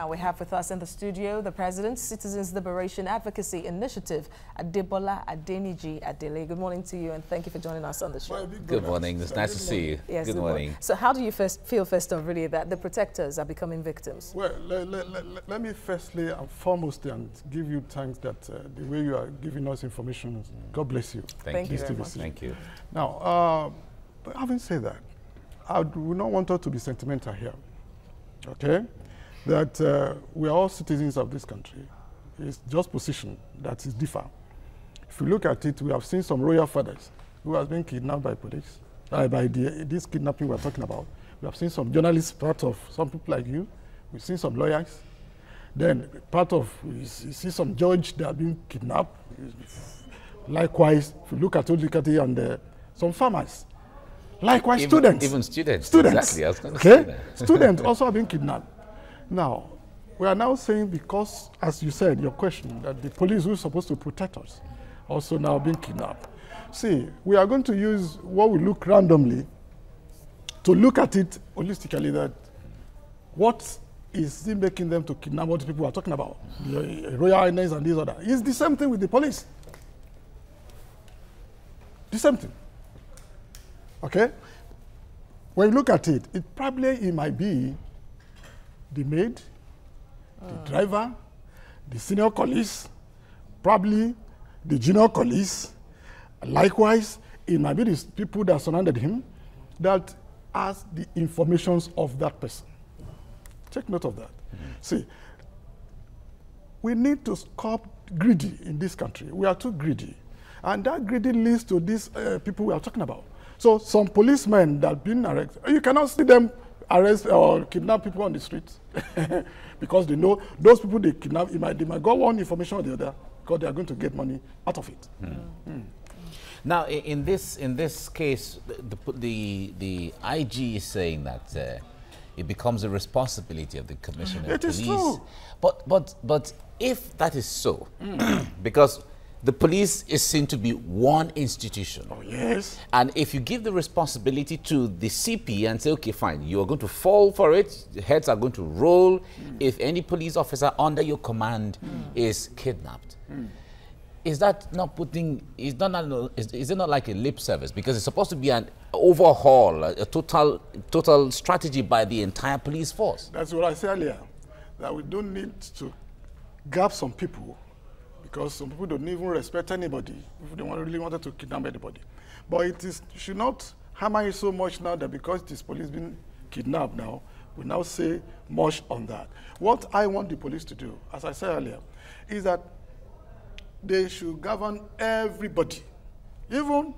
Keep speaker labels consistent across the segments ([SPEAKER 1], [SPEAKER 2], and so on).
[SPEAKER 1] Now we have with us in the studio the President, Citizens Liberation Advocacy Initiative, Adebola Adeniji Adele. Good morning to you and thank you for joining us on the show.
[SPEAKER 2] Good morning. It's nice to see you.
[SPEAKER 1] Yes,
[SPEAKER 2] good morning.
[SPEAKER 1] So how do you feel first of really that the protectors are becoming victims?
[SPEAKER 3] Well, let me firstly and foremost and give you thanks that the way you are giving us information, God bless you.
[SPEAKER 2] Thank you
[SPEAKER 1] very much.
[SPEAKER 2] Thank you.
[SPEAKER 3] Now, but having said that, I do not want us to be sentimental here, okay? That we are all citizens of this country. It's just position that is different. If you look at it, we have seen some royal fathers who have been kidnapped by police, by this kidnapping we're talking about. We have seen some journalists, part of some people like you. We've seen some lawyers. Then part of, you see some judge that have been kidnapped. Likewise, if you look at Odikati and some farmers. Likewise, students.
[SPEAKER 2] Even students.
[SPEAKER 3] Students.
[SPEAKER 2] Exactly. I was going to say that.
[SPEAKER 3] Students also have been kidnapped. Now, we are now saying because, as you said, your question, that the police who are supposed to protect us also now being kidnapped. See, we are going to use what we look randomly to look at it holistically, that what is it making them to kidnap what people are talking about? The Royal Highness and these other. It's the same thing with the police. The same thing. Okay? When you look at it, it might be the maid, the driver, the senior colleagues, probably the junior colleagues. Likewise, it might be the people that surrounded him that has the informations of that person. Take note of that. See, we need to stop greedy in this country. We are too greedy. And that greedy leads to these people we are talking about. So some policemen that have been arrested, you cannot see them arrest or kidnap people on the streets because they know those people they kidnap, they might go one information or the other because they are going to get money out of it.
[SPEAKER 2] Now, in this case, the IG is saying that it becomes a responsibility of the commissioner of police.
[SPEAKER 3] It is true.
[SPEAKER 2] But if that is so, because the police is seen to be one institution.
[SPEAKER 3] Oh, yes.
[SPEAKER 2] And if you give the responsibility to the CP and say, okay, fine, you are going to fall for it, the heads are going to roll if any police officer under your command is kidnapped. Is that not putting, is it not like a lip service? Because it's supposed to be an overhaul, a total strategy by the entire police force.
[SPEAKER 3] That's what I said earlier, that we don't need to grab some people because some people don't even respect anybody if they really wanted to kidnap anybody. But it should not hammer it so much now that because it is police being kidnapped now, we now say much on that. What I want the police to do, as I said earlier, is that they should govern everybody. Even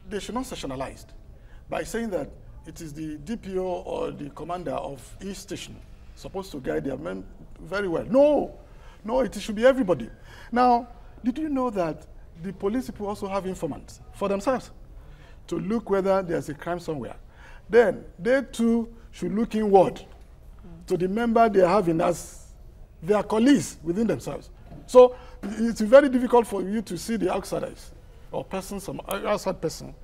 [SPEAKER 3] they should not sectionalize by saying that it is the DPO or the commander of each station supposed to guide their men very well. No, it should be everybody. Now, did you know that the police people also have informants for themselves to look whether there's a crime somewhere? Then they too should look inward to the member they are having as their colleagues within themselves. So it's very difficult for you to see the outsiders or person, some outside person,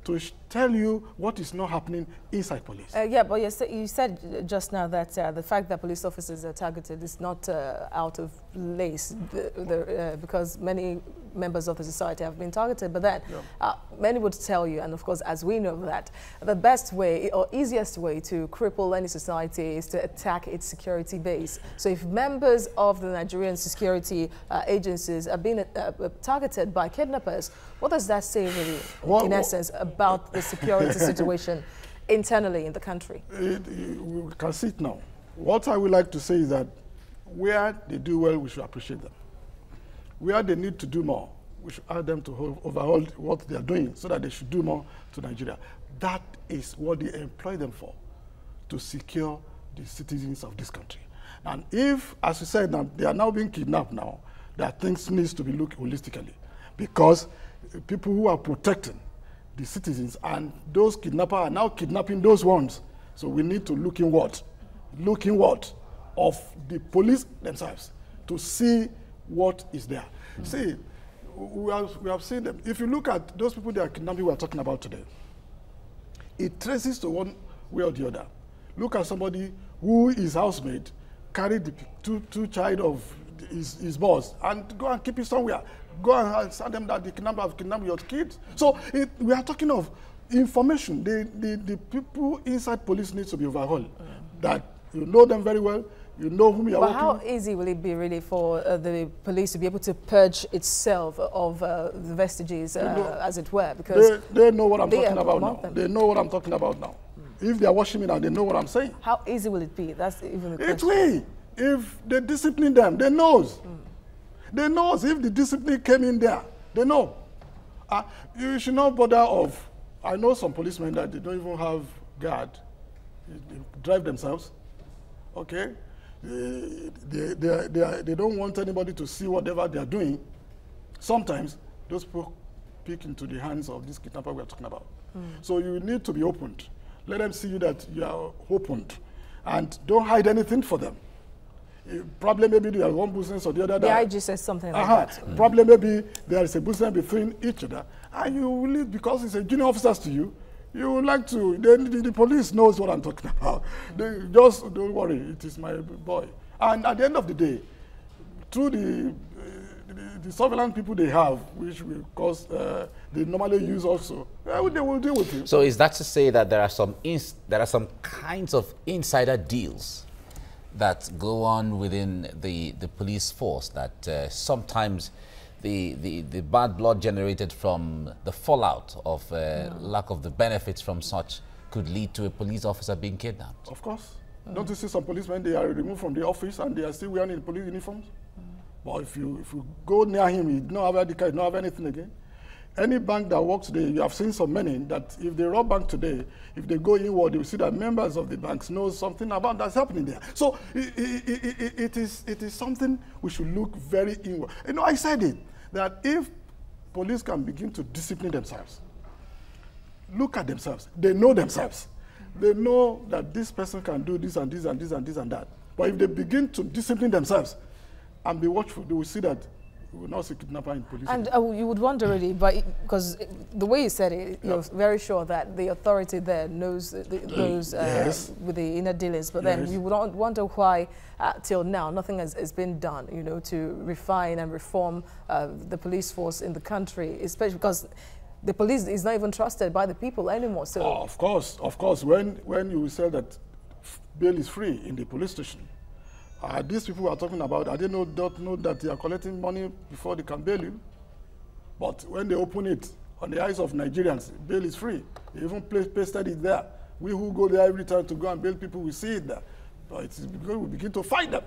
[SPEAKER 3] to tell you what is not happening inside police.
[SPEAKER 1] Yeah, but you said just now that the fact that police officers are targeted is not out of place because many members of the society have been targeted. But then many would tell you, and of course, as we know that, the best way or easiest way to cripple any society is to attack its security base. So if members of the Nigerian security agencies are being targeted by kidnappers, what does that say really, in essence, about the security situation internally in the country?
[SPEAKER 3] We can see it now. What I would like to say is that where they do well, we should appreciate them. Where they need to do more, we should ask them to overhaul what they are doing so that they should do more to Nigeria. That is what they employ them for, to secure the citizens of this country. And if, as you said, now, they are now being kidnapped now, that things needs to be looked holistically because people who are protecting the citizens and those kidnappers are now kidnapping those ones. So we need to look inward of the police themselves to see what is there. See, we have seen them. If you look at those people that are kidnapping we are talking about today, it traces to one way or the other. Look at somebody who is housemaid carry the two child of his boss and go and keep it somewhere. Go and tell them that the kidnapper have kidnapped your kids. So we are talking of information. The people inside police need to be overhauled. That you know them very well. You know whom you are working with.
[SPEAKER 1] How easy will it be really for the police to be able to purge itself of the vestiges, as it were? Because
[SPEAKER 3] they know what I'm talking about now. They know what I'm talking about now. If they are watching me now, they know what I'm saying.
[SPEAKER 1] How easy will it be? That's even the question.
[SPEAKER 3] It will. If they discipline them, they knows. They knows if the discipline came in there. They know. You should not bother of. I know some policemen that they don't even have guard. They drive themselves. Okay. They don't want anybody to see whatever they are doing. Sometimes those people peek into the hands of this kidnapper we are talking about. So you need to be opened. Let them see you that you are opened, and don't hide anything for them. Probably maybe they have one business or the other.
[SPEAKER 1] The IG says something like that.
[SPEAKER 3] Probably maybe there is a business between each other, and you will leave because it's a junior officers to you. You would like to, the police knows what I'm talking about. They just, don't worry, it is my boy. And at the end of the day, through the surveillance people they have, which will cause, they normally use also, they will deal with it.
[SPEAKER 2] So is that to say that there are some kinds of insider deals that go on within the police force that sometimes the bad blood generated from the fallout of lack of the benefits from such could lead to a police officer being kidnapped?
[SPEAKER 3] Of course. Don't you see some policemen, they are removed from the office and they are still wearing police uniforms? But if you go near him, he don't have ID card, he don't have anything again. Any bank that works today, you have seen so many that if they rob bank today, if they go inward, you will see that members of the banks know something about that's happening there. So it is something we should look very inward. You know, I said it, that if police can begin to discipline themselves, look at themselves, they know themselves. They know that this person can do this and this and this and this and that. But if they begin to discipline themselves and be watchful, they will see that we will not see kidnapper in police.
[SPEAKER 1] And you would wonder really, because the way you said it, you're very sure that the authority there knows those with the inner dealings. But then you would wonder why, till now, nothing has been done, you know, to refine and reform the police force in the country, especially because the police is not even trusted by the people anymore. So
[SPEAKER 3] of course, when you say that bail is free in the police station, these people are talking about, I don't know that they are collecting money before they can bail you. But when they open it, on the eyes of Nigerians, bail is free. They even pasted it there. We who go there every time to go and bail people, we see it there. But it's because we begin to fight them.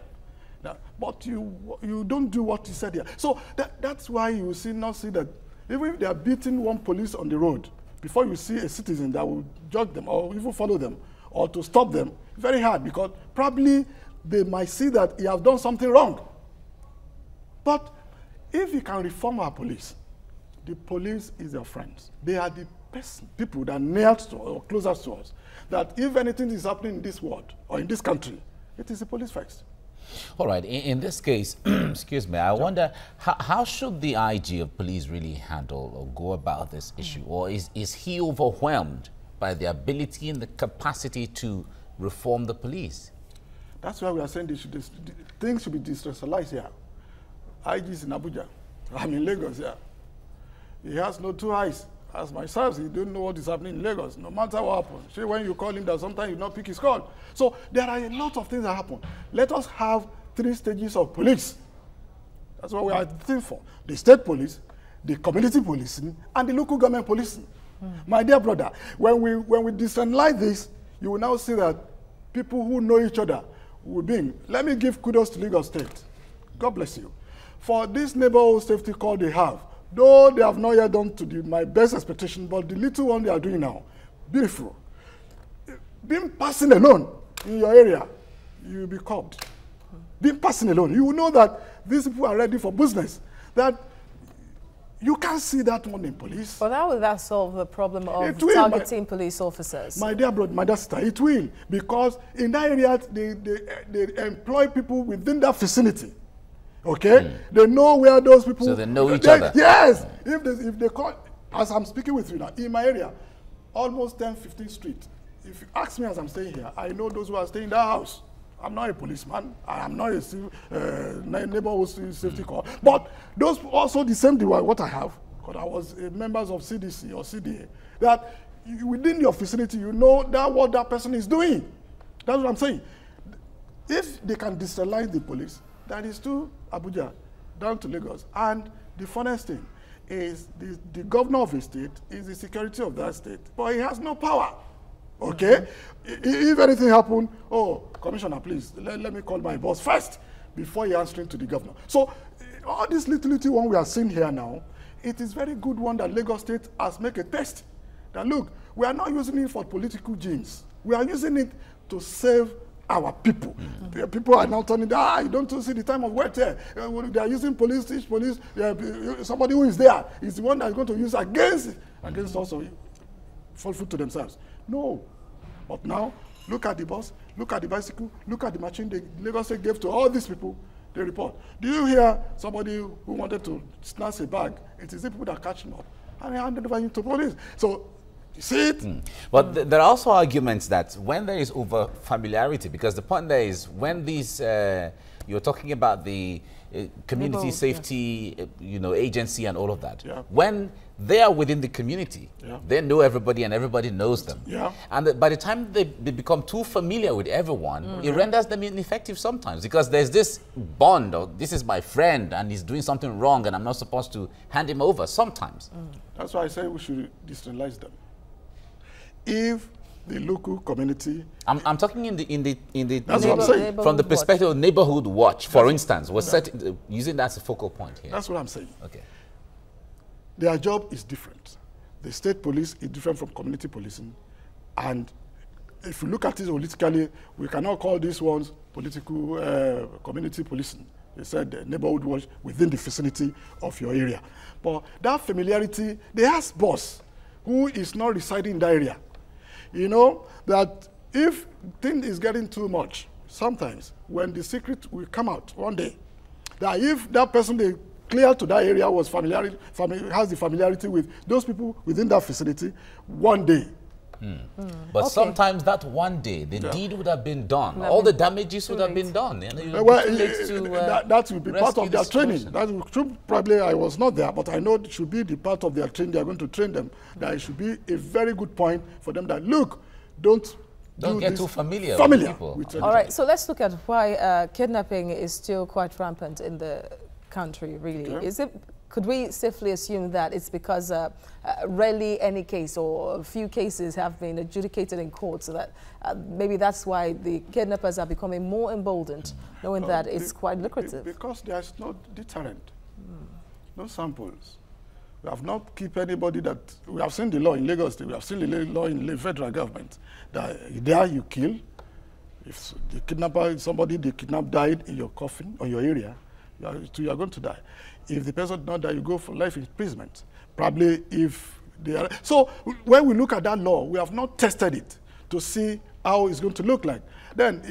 [SPEAKER 3] Now, but you don't do what you said here. So that's why you will not see that even if they are beating one police on the road, before you see a citizen that will judge them or even follow them or to stop them, very hard, because probably they might see that he has done something wrong. But if you can reform our police, the police is their friends. They are the best people that are near to us or closest to us. That if anything is happening in this world or in this country, it is the police first.
[SPEAKER 2] All right. In this case, excuse me, I wonder how should the IG of police really handle or go about this issue? Or is he overwhelmed by the ability and the capacity to reform the police?
[SPEAKER 3] That's why we are saying things should be decentralized here. IG is in Abuja. I'm in Lagos here. He has no two eyes. As myself, he don't know what is happening in Lagos, no matter what happens. See, when you call him, that sometimes you not pick his call. So there are a lot of things that happen. Let us have 3 stages of police. That's what we are looking for. The state police, the community policing, and the local government policing. My dear brother, when we decentralize this, you will now see that people who know each other will be. Let me give kudos to Lagos State. God bless you. For this neighborhood safety call they have, though they have not yet done to my best expectation, but the little one they are doing now, beautiful. Being passing alone in your area, you will be caught. Being passing alone, you will know that these people are ready for business. That you can't see that one in police.
[SPEAKER 1] But how will that solve the problem of targeting police officers?
[SPEAKER 3] My dear brother, my dear sister, it will. Because in that area, they employ people within that vicinity. Okay? They know where those people...
[SPEAKER 2] So they know each other.
[SPEAKER 3] Yes! If they call... As I'm speaking with you now, in my area, almost 10, 15 streets. If you ask me as I'm staying here, I know those who are staying in that house. I'm not a policeman. I'm not a neighborhood safety corps. But those also the same what I have, because I was members of CDC or CDA, that within your vicinity, you know that what that person is doing. That's what I'm saying. If they can decentralize the police, that is to Abuja, down to Lagos. And the funniest thing is the governor of a state is the security of that state, but he has no power. Okay? If anything happened, oh, Commissioner, please, let me call my boss first before he answering to the governor. So all this little one we are seeing here now, it is very good one that Lagos State has made a test. That look, we are not using it for political gains. We are using it to save our people. The people are now turning, you don't see the time of wait here. They are using police, somebody who is there is the one that is going to use against also fall food to themselves. No. But now, look at the bus, look at the bicycle, look at the machine the Lagos State gave to all these people. They report. Do you hear somebody who wanted to snatch a bag? It is the people that catch him up and they handed over to police. So, you see it?
[SPEAKER 2] But there are also arguments that when there is over familiarity, because the point there is when these, you're talking about the community safety, agency and all of that. Yeah. When they are within the community, they know everybody and everybody knows them. Yeah. And by the time they become too familiar with everyone, it renders them ineffective sometimes because there's this bond of this is my friend and he's doing something wrong and I'm not supposed to hand him over sometimes.
[SPEAKER 3] That's why I say we should decentralize them. If the local community,
[SPEAKER 2] I'm talking in the
[SPEAKER 3] that's what I'm saying.
[SPEAKER 2] From the perspective of neighborhood watch, for instance, was using that as a focal point here.
[SPEAKER 3] That's what I'm saying.
[SPEAKER 2] Okay.
[SPEAKER 3] Their job is different. The state police is different from community policing, and if you look at it holistically, we cannot call these ones political community policing. They said neighborhood watch within the vicinity of your area, but that familiarity, they ask boss who is not residing in that area. You know, that if thing is getting too much, sometimes when the secret will come out one day, that if that person they clear to that area was has the familiarity with those people within that vicinity, one day.
[SPEAKER 2] But sometimes that one day, the deed would have been done. All the damages would have been done.
[SPEAKER 3] That will be part of their training. Probably I was not there, but I know it should be the part of their training. They are going to train them. That it should be a very good point for them that, look, don't
[SPEAKER 2] get too familiar with people.
[SPEAKER 1] All right, so let's look at why kidnapping is still quite rampant in the country, really. Okay. Could we safely assume that it's because rarely any case or a few cases have been adjudicated in court, so that maybe that's why the kidnappers are becoming more emboldened, knowing that it's quite lucrative?
[SPEAKER 3] Because there's no deterrent, no samples. We have not kept anybody that, we have seen the law in Lagos, we have seen the law in the federal government, that there you kill. If the kidnapper, somebody they kidnapped died in your coffin or your area, you are going to die. If the person did not die, you go for life imprisonment. Probably if they are. So when we look at that law, we have not tested it to see how it's going to look like. Then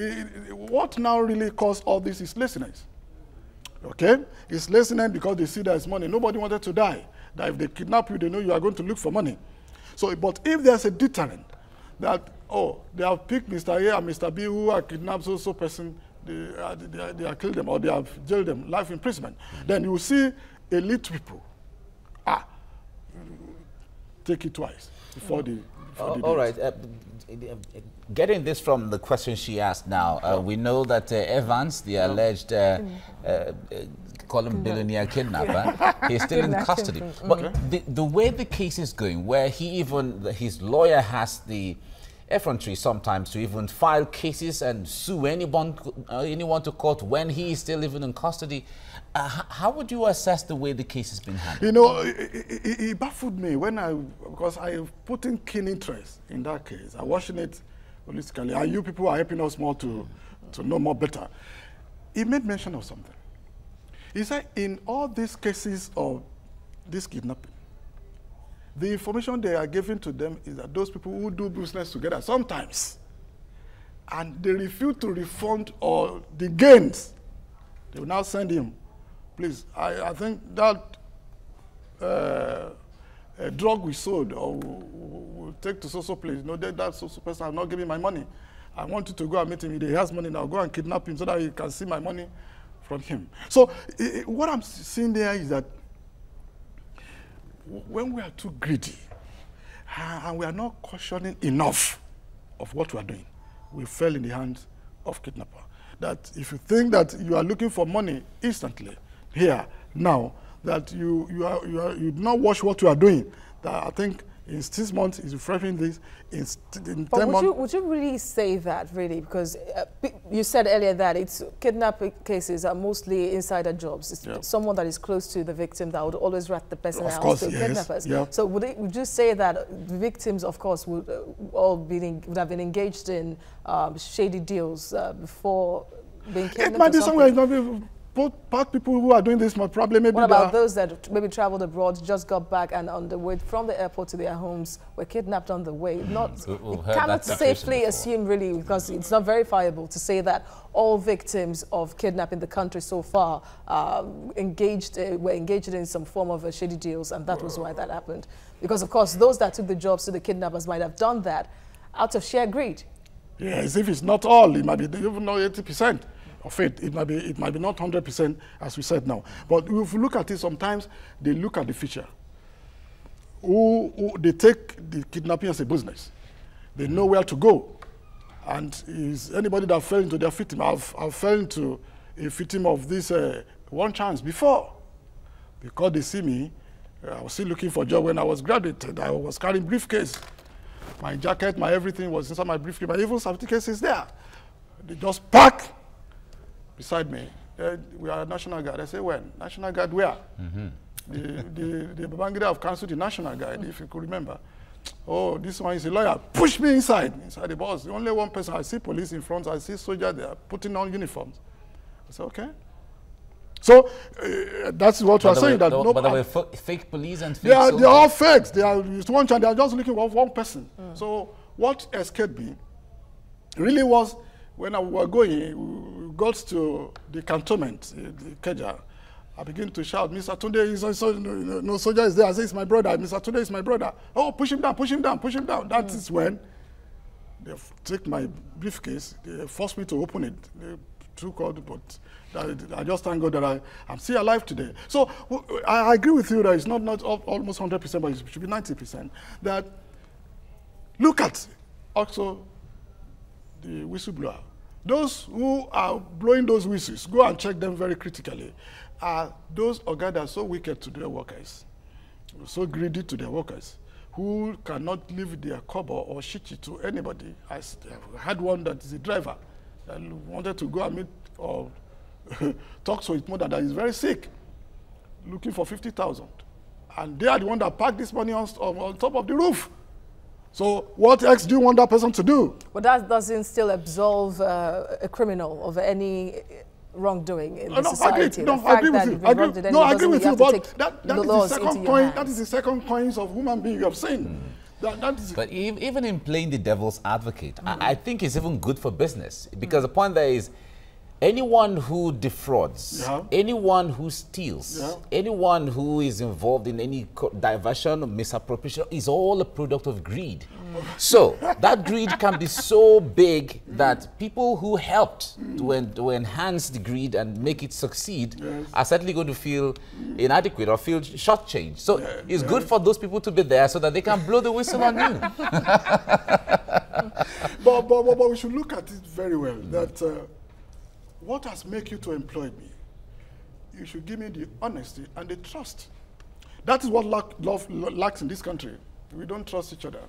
[SPEAKER 3] what now really caused all this is laziness. Okay? It's laziness because they see there's money. Nobody wanted to die. That if they kidnap you, they know you are going to look for money. So, but if there's a deterrent that, oh, they have picked Mr. A and Mr. B who are kidnapped so person, they are killed them or they have jailed them, life imprisonment. Then you will see elite people, take it twice before the
[SPEAKER 2] all right. Getting this from the question she asked now, we know that Evans, the alleged column billionaire kidnapper, he's still in custody. But the way the case is going, where his lawyer has the effrontery sometimes to even file cases and sue anyone to court when he is still even in custody. How would you assess the way the case has been handled?
[SPEAKER 3] You know, it baffled me because I put in keen interest in that case. I'm watching it holistically, and you people are helping us more to know more better. He made mention of something. He said in all these cases of this kidnapping, the information they are giving to them is that those people who do business together sometimes, and they refuse to refund all the gains, they will now send him, please, I think that drug we sold or we'll take to so-so place, no, that so-so person have not given my money. I want you to go and meet him. If he has money now, go and kidnap him so that you can see my money from him. So what I'm seeing there is that when we are too greedy and we are not cautioning enough of what we are doing, we fell in the hands of kidnapper. That if you think that you are looking for money instantly, here, now, that you do not watch what you are doing, that I think in 6 months is refreshing this, in 10 months.
[SPEAKER 1] Would you really say that, really? Because you said earlier that it's kidnapping cases are mostly insider jobs. It's someone that is close to the victim that would always rat the person out to kidnappers. So would you say that the victims, of course, would would have been engaged in shady deals before being kidnapped?
[SPEAKER 3] It might be somewhere. It's not both people who are doing this might probably maybe.
[SPEAKER 1] What about those that maybe traveled abroad, just got back, and on the way from the airport to their homes were kidnapped on the way? You cannot safely assume, really, because it's not verifiable to say that all victims of kidnapping in the country so far were engaged in some form of shady deals, and that was why that happened. Because of course, those that took the jobs to the kidnappers might have done that out of sheer greed. Yes,
[SPEAKER 3] if it's not all, it might be even not 80%. Of it, it might be not 100%, as we said now. But if you look at it, sometimes they look at the future. They take the kidnapping as a business. They know where to go. And is anybody that fell into their victim, I've fell into a victim of this one chance before. Because they see me, I was still looking for a job when I was graduated. I was carrying briefcase. My jacket, my everything was inside my briefcase. My even certificate is there. They just pack beside me. We are National Guard. I say, when? National Guard where? The Babangida have cancelled the National Guard, if you could remember. Oh, this one is a lawyer. Push me inside the bus. The only one person, I see police in front, I see soldiers there putting on uniforms. I say, okay. So that's what we're saying. But
[SPEAKER 2] there were fake police and fake
[SPEAKER 3] soldiers. They are all fakes. They are one chance. They are just looking for one person. So what escaped me really was when I was going, we got to the cantonment, the Keja. I begin to shout, Mr. Tunde, no soldier is there. I say, it's my brother. Mr. Tunde is my brother. Oh, push him down, push him down, push him down. That is when they take my briefcase. They forced me to open it. They took all the, but I just thank God that I'm still alive today. So I agree with you that it's not almost 100%, but it should be 90%. That look at also the whistleblower. Those who are blowing those whistles, go and check them very critically. Are those that are so wicked to their workers, so greedy to their workers, who cannot leave their kobo or shichi to anybody. I had one that is a driver that wanted to go and meet or talk to his mother that is very sick, looking for 50,000. And they are the one that packed this money on top of the roof. So what else do you want that person to do?
[SPEAKER 1] But that doesn't still absolve a criminal of any wrongdoing in the society.
[SPEAKER 3] I agree with you. I agree with you. But that is the second coins of human being you have seen.
[SPEAKER 2] But even in playing the devil's advocate, I think it's even good for business. Because the point there is, anyone who defrauds, anyone who steals, anyone who is involved in any diversion or misappropriation is all a product of greed. So that greed can be so big that people who helped to enhance the greed and make it succeed are certainly going to feel inadequate or feel shortchanged. So it's good for those people to be there so that they can blow the whistle on you.
[SPEAKER 3] But we should look at it very well. That what has made you to employ me? You should give me the honesty and the trust. That is what love lacks in this country. We don't trust each other.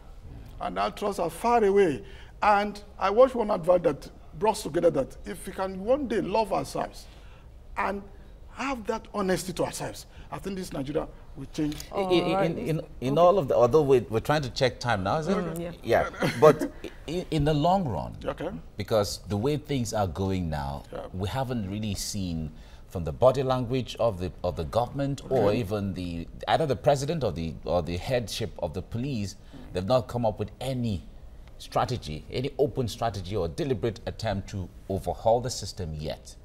[SPEAKER 3] And that trust are far away. And I watched one advert that brought together that if we can one day love ourselves and have that honesty to ourselves, I think this Nigeria will change.
[SPEAKER 2] In all of the, although we're trying to check time now, is it? Yeah. But in the long run, because the way things are going now, we haven't really seen from the body language of the government or even either the president or the headship of the police, they've not come up with any strategy, any open strategy or deliberate attempt to overhaul the system yet.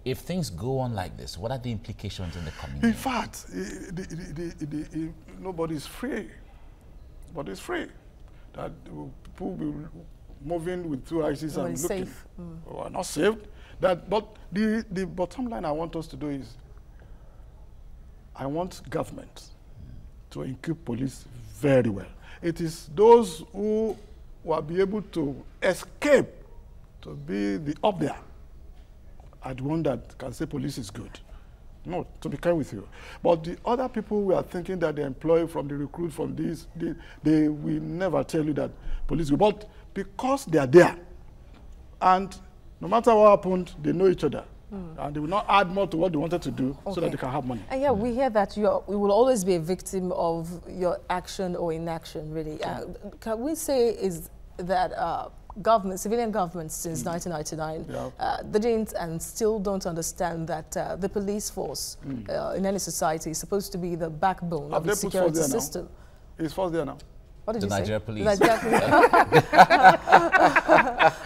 [SPEAKER 2] If things go on like this, what are the implications in the community?
[SPEAKER 3] In fact, nobody is free. Nobody is free. That people will moving with 2 eyes and looking.
[SPEAKER 1] Safe.
[SPEAKER 3] Are not saved. But the bottom line I want us to do is, I want government to equip police very well. It is those who will be able to escape to be up there are the one that can say police is good. No, to be kind with you. But the other people we are thinking that they employ from the recruit, from this, they will never tell you that police good. But because they are there, and no matter what happened, they know each other. And they will not add more to what they wanted to do so that they can have money.
[SPEAKER 1] And yeah, we hear that you will always be a victim of your action or inaction, really. Can we say is that civilian governments since 1999, they didn't and still don't understand that the police force in any society is supposed to be the backbone of the security system?
[SPEAKER 3] It's force there now.
[SPEAKER 1] What did
[SPEAKER 2] the
[SPEAKER 1] you say?
[SPEAKER 2] Nigeria police.
[SPEAKER 1] The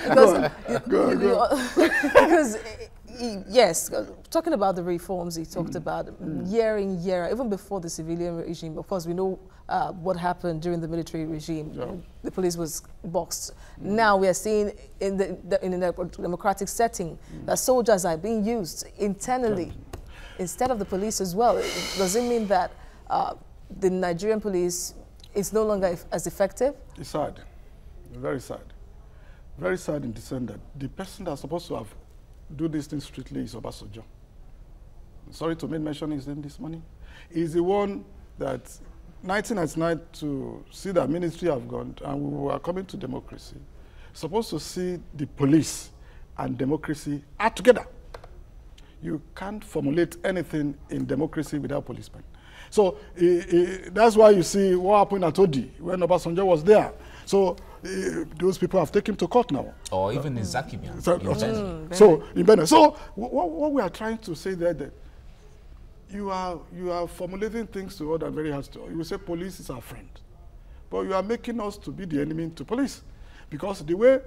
[SPEAKER 1] Nigeria police. Because yes, talking about the reforms he talked about year in, year out, even before the civilian regime. Of course, we know what happened during the military regime. Yeah. The police was boxed. Now we are seeing in the democratic setting that soldiers are being used internally instead of the police as well. Does it mean that the Nigerian police is no longer as effective? It's
[SPEAKER 3] sad, very sad. Very sad in the sense that the person that's supposed to have do this thing strictly is Obasanjo. Sorry to make mention his name this morning. He's the one that 1999 to see that ministry have gone and we were coming to democracy. Supposed to see the police and democracy are together. You can't formulate anything in democracy without policemen. So that's why you see what happened at Odi when Obasanjo was there. So those people have taken to court now.
[SPEAKER 2] Or even in Zakimia.
[SPEAKER 3] So what we are trying to say there, that you are formulating things to order very hard to. You will say police is our friend, but you are making us to be the enemy to police, because the way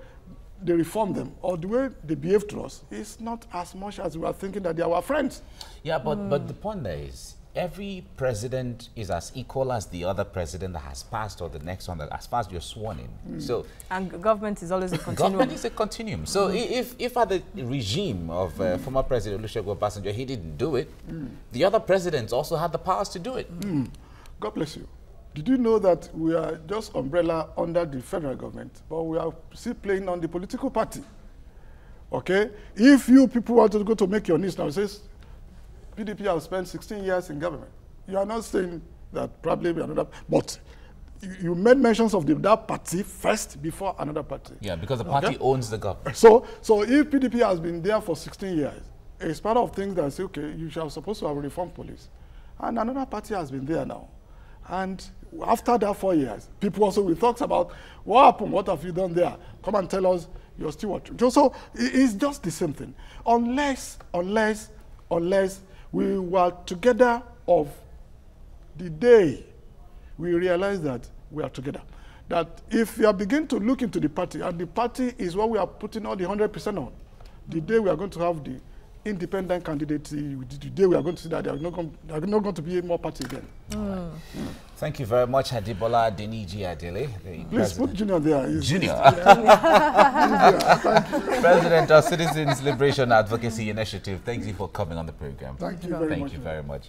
[SPEAKER 3] they reform them or the way they behave to us is not as much as we are thinking that they are our friends.
[SPEAKER 2] Yeah, but the point there is, every president is as equal as the other president that has passed or the next one that has passed. You're sworn in. So,
[SPEAKER 1] and government is always a continuum.
[SPEAKER 2] Government is a continuum. So if at the regime of former President Olusegun Obasanjo he didn't do it, the other presidents also had the powers to do it.
[SPEAKER 3] God bless you. Did you know that we are just umbrella under the federal government, but we are still playing on the political party? Okay? If you people want to go to make your news now, it says PDP has spent 16 years in government. You are not saying that probably we are not, but you made mentions of that party first before another party.
[SPEAKER 2] Yeah, because the party owns the government.
[SPEAKER 3] So if PDP has been there for 16 years, it's part of things that say, okay, you are supposed to have a reform police. And another party has been there now. And after that 4 years, people also will talk about what happened, what have you done there? Come and tell us your steward. So it's just the same thing. Unless we were together of the day we realize that we are together. That if we are beginning to look into the party, and the party is what we are putting all the 100% on, the day we are going to have the independent candidate, the day we are going to see that they are not going to be more party again.
[SPEAKER 2] Thank you very much, Adibola Deniji Adele.
[SPEAKER 3] Please put Junior there.
[SPEAKER 2] Junior.
[SPEAKER 3] Thank you.
[SPEAKER 2] President of Citizens Liberation Advocacy Initiative. Thank you for coming on the program.
[SPEAKER 3] Thank you very much.
[SPEAKER 2] Thank you very much.